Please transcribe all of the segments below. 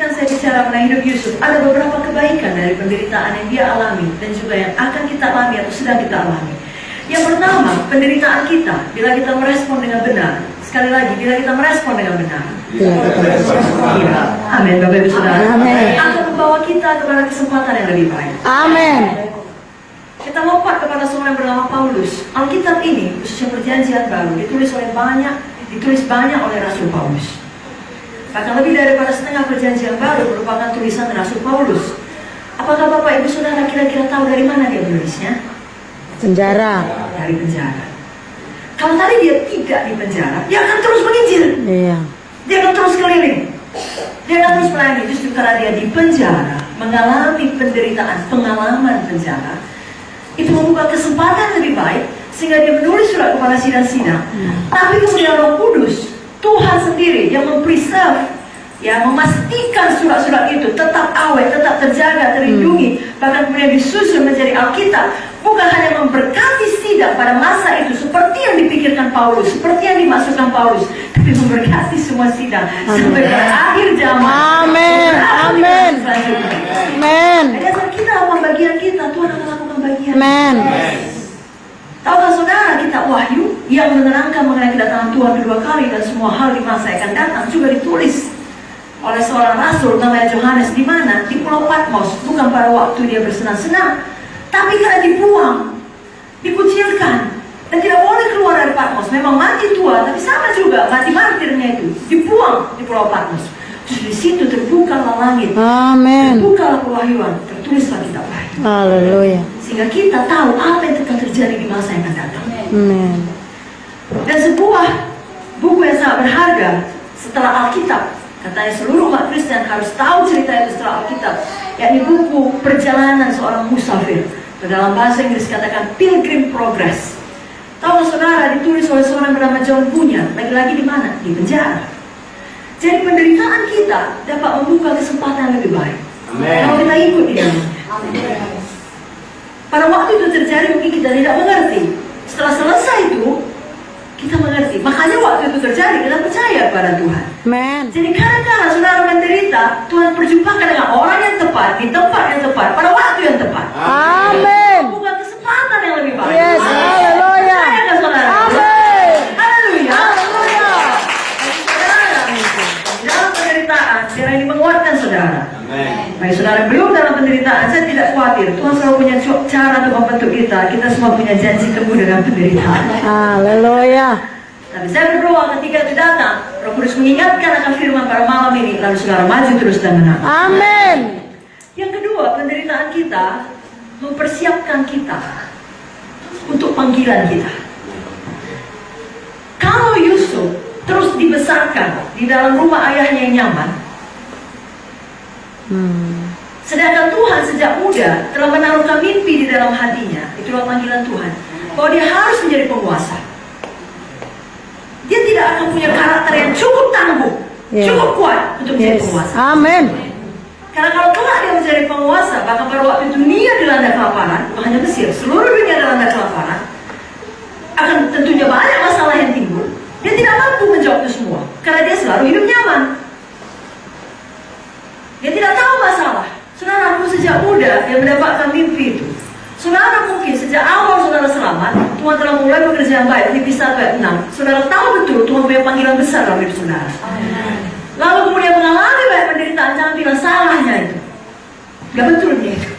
izinkan saya bicara mengenai hidup Yusuf. Ada beberapa kebaikan dari penderitaan yang dia alami dan juga yang akan kita alami atau sedang kita alami. Yang pertama, penderitaan kita bila kita merespon dengan benar. Sekali lagi, bila kita merespon dengan benar. Ya, amin, Bapak Ibu Saudara. Amin. Akan membawa kita kepada kesempatan yang lebih baik. Amin. Kita lompat kepada seorang yang bernama Paulus. Alkitab ini, khususnya Perjanjian Baru, ditulis banyak oleh Rasul Paulus. Bahkan lebih daripada setengah Perjanjian Baru merupakan tulisan Rasul Paulus. Apakah Bapak Ibu Saudara kira-kira tahu dari mana dia menulisnya? Penjara. Dari penjara. Kalau tadi dia tidak di penjara, dia akan terus menginjil. Iya. Dia akan terus keliling. Dia akan terus melayani. Justru karena dia di penjara, mengalami penderitaan, pengalaman penjara, itu membuka kesempatan lebih baik sehingga dia menulis surat kepada sidang-sidang. Tapi kemudian Roh Kudus, Tuhan sendiri yang mempreserve, ya, memastikan surat-surat itu tetap awet, tetap terjaga, terlindungi, bahkan kemudian disusun menjadi Alkitab. Bukan hanya memberkati sidang pada masa itu seperti yang dipikirkan Paulus, seperti yang dimaksudkan Paulus, tapi memberkati semua sidang sampai ke akhir zaman. Amin. Amin. Amin. Dasar kita apa bagian kita, Tuhan akan lakukan bagian. Amin. Tahukah saudara, kitab Wahyu yang menerangkan mengenai kedatangan Tuhan kedua kali dan semua hal di masa yang akan datang juga ditulis oleh seorang rasul namanya Yohanes, di mana? Di Pulau Patmos, bukan pada waktu dia bersenang-senang, tapi karena dibuang, dikucilkan, dan tidak boleh keluar dari Patmos. Memang mati tua, tapi sama juga mati martirnya itu, dibuang di Pulau Patmos. Terus di situ terbukalah langit, Amin. terbukalah pewahyuan, tertulislah kitab Wahyu. Haleluya. Sehingga kita tahu apa yang akan terjadi di masa yang akan datang. Amin. Dan sebuah buku yang sangat berharga setelah Alkitab, katanya seluruh umat Kristen harus tahu cerita itu setelah Alkitab, yakni buku perjalanan seorang musafir. Dalam bahasa Inggris katakan Pilgrim Progress. Tahu saudara, ditulis oleh seorang bernama John Bunyan. Lagi-lagi di mana? Di penjara. Jadi penderitaan kita dapat membuka kesempatan lebih baik. Kalau kita ikut di dalamnya. Pada waktu itu terjadi mungkin kita tidak mengerti. Setelah selesai itu kita mengerti. Makanya waktu itu terjadi kita percaya pada Tuhan. Amin. Jadi kadang-kadang saudara menderita, Tuhan perjumpakan dengan orang yang tepat, di tempat yang tepat, pada waktu yang tepat. Amin. Bukan kesempatan yang lebih baik. Yes, haleluya. Percaya saudara? Amin. Haleluya. Haleluya. Saudara, dalam penderitaan, biar ini menguatkan saudara. Baik saudara, belum dalam penderitaan, saya tidak khawatir. Tuhan selalu punya cara untuk membentuk kita. Kita semua punya janji temu dengan penderitaan. Haleluya. Tapi saya berdoa ketika itu datang, Roh Kudus mengingatkan akan firman pada malam ini, lalu saudara maju terus dan menang. Amin. Yang kedua, penderitaan kita mempersiapkan kita untuk panggilan kita. Kalau Yusuf terus dibesarkan di dalam rumah ayahnya yang nyaman, sedangkan Tuhan sejak muda telah menaruhkan mimpi di dalam hatinya, itulah panggilan Tuhan, bahwa dia harus menjadi penguasa. Dia tidak akan punya karakter yang cukup tangguh, cukup kuat untuk menjadi penguasa. Amin. Karena kalau kelak dia menjadi penguasa, bahkan pada waktu dunia dilanda kelaparan, bukan hanya Mesir, seluruh dunia dilanda kelaparan, akan tentunya banyak masalah yang timbul. Dia tidak mampu menjawab itu semua, karena dia selalu hidup nyaman. Dia tidak tahu masalah. Saudara, aku sejak muda dia mendapatkan mimpi itu. Saudara mungkin sejak awal saudara selamat, Tuhan telah mulai bekerja yang baik. Filipi 1 ayat 6. Saudara tahu betul Tuhan punya panggilan besar dalam hidup saudara. Lalu kemudian mengalami banyak penderitaan, jangan bilang salahnya itu. Gak betul dia itu.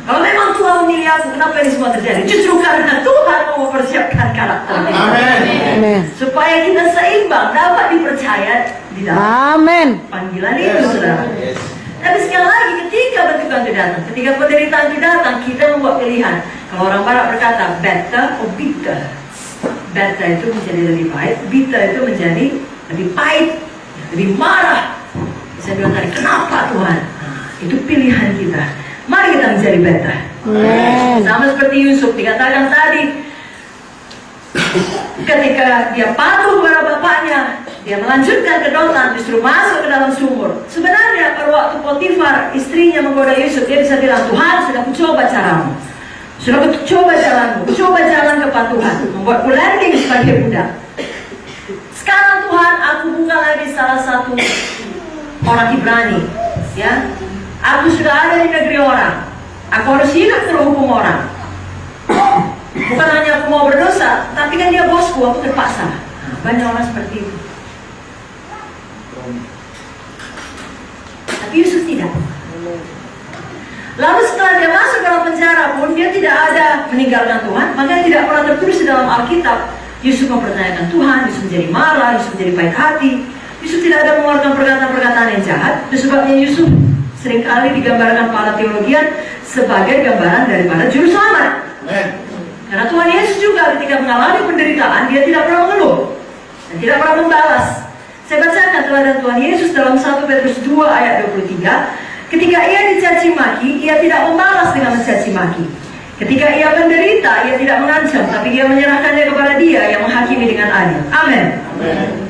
Kalau memang Tuhan memilih aku, kenapa ini semua terjadi? Justru karena Tuhan mau mempersiapkan karakter. Amin. Supaya kita seimbang, dapat dipercaya di dalam panggilan itu, saudara. Tapi sekali lagi, ketika bentukan itu datang, ketika penderitaan itu datang, kita membuat pilihan. Kalau orang Barat berkata better or bitter. Better itu menjadi lebih baik, bitter itu menjadi lebih pahit, lebih marah. Saya bilang tadi, kenapa Tuhan? Nah, itu pilihan kita. Mari kita menjadi better. Sama seperti Yusuf dikatakan tadi, ketika dia patuh kepada bapaknya, dia melanjutkan ke Dotan, justru masuk ke dalam sumur. Sebenarnya pada waktu Potifar istrinya menggoda Yusuf, dia bisa bilang, Tuhan sudah kucoba caramu, sudah kucoba jalanmu, kucoba jalan kepatuhan, membuatku landing sebagai budak. Sekarang Tuhan, aku buka lagi salah satu orang Ibrani, ya. Aku sudah ada di negeri orang. Aku harus hidup terhukum orang. Bukan hanya aku mau berdosa, tapi kan dia bosku, aku terpaksa. Nah, banyak orang seperti itu. Tapi Yusuf tidak. Lalu setelah dia masuk dalam penjara pun, dia tidak ada meninggalkan Tuhan. Makanya tidak pernah tertulis di dalam Alkitab Yusuf mempertanyakan Tuhan, Yusuf menjadi marah, Yusuf menjadi baik hati. Yusuf tidak ada mengeluarkan perkataan-perkataan yang jahat. Itu sebabnya Yusuf seringkali digambarkan para teologian sebagai gambaran daripada juru selamat. Karena Tuhan Yesus juga ketika mengalami penderitaan, dia tidak pernah mengeluh dan tidak pernah membalas. Saya bacakan teladan Tuhan Yesus dalam 1 Petrus 2 ayat 23. Ketika ia dicaci maki, ia tidak membalas dengan mencaci maki. Ketika ia menderita, ia tidak mengancam, tapi ia menyerahkannya kepada Dia yang menghakimi dengan adil. Amin.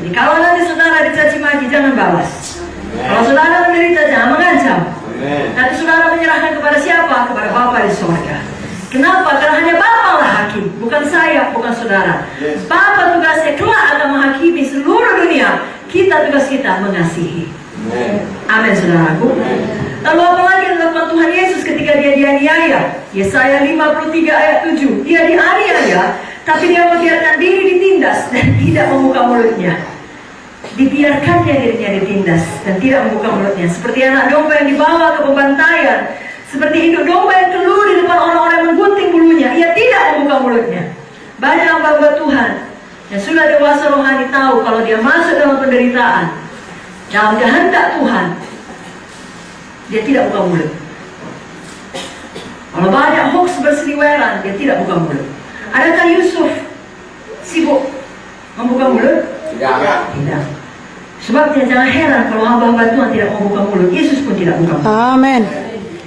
Jadi kalau nanti saudara dicaci maki, jangan balas. Kalau saudara menderita, jangan mengancam. Nanti saudara menyerahkan kepada siapa? Kepada Bapa di sorga. Kenapa? Karena hanya Bapa lah hakim, bukan saya, bukan saudara. Bapa tugasnya kelak akan menghakimi seluruh dunia. Kita tugas kita mengasihi. Amin, saudaraku. Lalu apalagi yang dilakukan Tuhan Yesus ketika dia dianiaya? Yesaya 53 ayat 7. Dia dianiaya, tapi dia membiarkan diri ditindas dan tidak membuka mulutnya. Dibiarkannya dirinya ditindas dan tidak membuka mulutnya. Seperti anak domba yang dibawa ke pembantaian, seperti induk domba yang keluar di depan orang-orang yang menggunting bulunya, ia tidak membuka mulutnya. Banyak hamba Tuhan yang sudah dewasa rohani tahu kalau dia masuk dalam penderitaan, dalam kehendak Tuhan, dia tidak buka mulut. Kalau banyak hoax berseliweran, dia tidak buka mulut. Adakah Yusuf sibuk membuka mulut? Tidak. Sebabnya jangan heran kalau hamba-hamba Tuhan tidak membuka mulut. Yesus pun tidak buka mulut. Amin.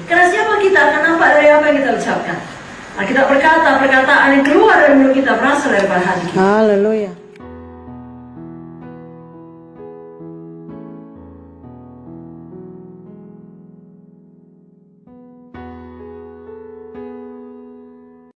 Karena siapa kita akan nampak dari apa yang kita ucapkan. Nah, kita berkata, perkataan yang keluar dari mulut kita berasal daripada hati kita. Haleluya.